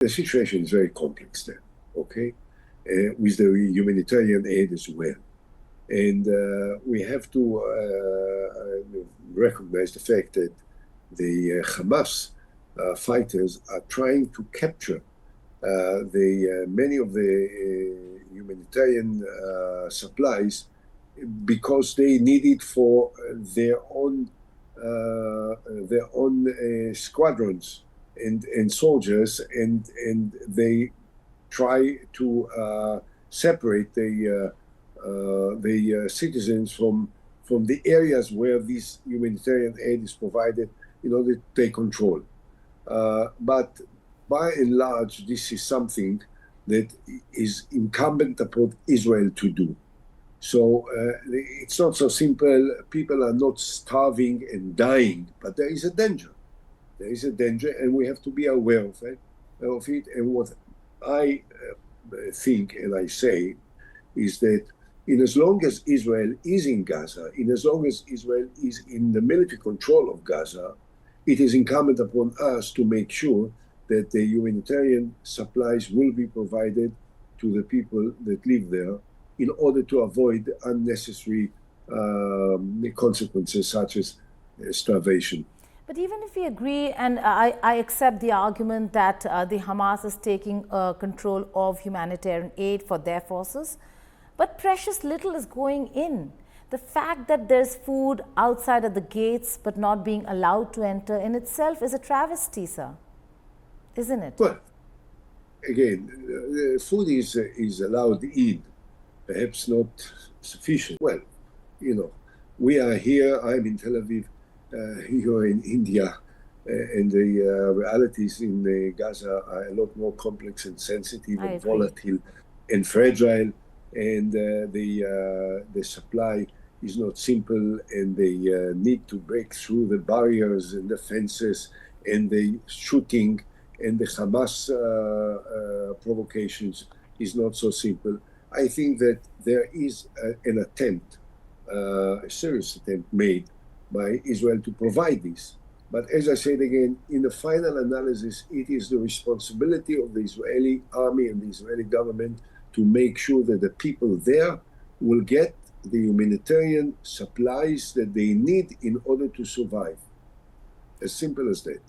The situation is very complex there, okay, with the humanitarian aid as well. And we have to recognize the fact that the Hamas fighters are trying to capture many of the humanitarian supplies because they need it for their own squadrons and soldiers, and they try to separate the citizens from the areas where this humanitarian aid is provided in order to take control. But by and large, this is something that is incumbent upon Israel to do. So it's not so simple. People are not starving and dying, but there is a danger. There is a danger, and we have to be aware of it. And what I think and I say is that in as long as Israel is in Gaza, in as long as Israel is in the military control of Gaza, it is incumbent upon us to make sure that the humanitarian supplies will be provided to the people that live there in order to avoid unnecessary consequences such as starvation. But even if we agree, and I accept the argument that the Hamas is taking control of humanitarian aid for their forces, but precious little is going in. The fact that there's food outside of the gates but not being allowed to enter in itself is a travesty, sir, isn't it? Well, again, food is allowed in, perhaps not sufficient. Well, we are here, I'm in Tel Aviv, you're in India, and the realities in Gaza are a lot more complex and sensitive and volatile and fragile, and the supply is not simple, and they need to break through the barriers and the fences and the shooting and the Hamas provocations is not so simple. I think that there is an attempt, a serious attempt made by Israel to provide this. But as I said again, in the final analysis, it is the responsibility of the Israeli army and the Israeli government to make sure that the people there will get the humanitarian supplies that they need in order to survive. As simple as that.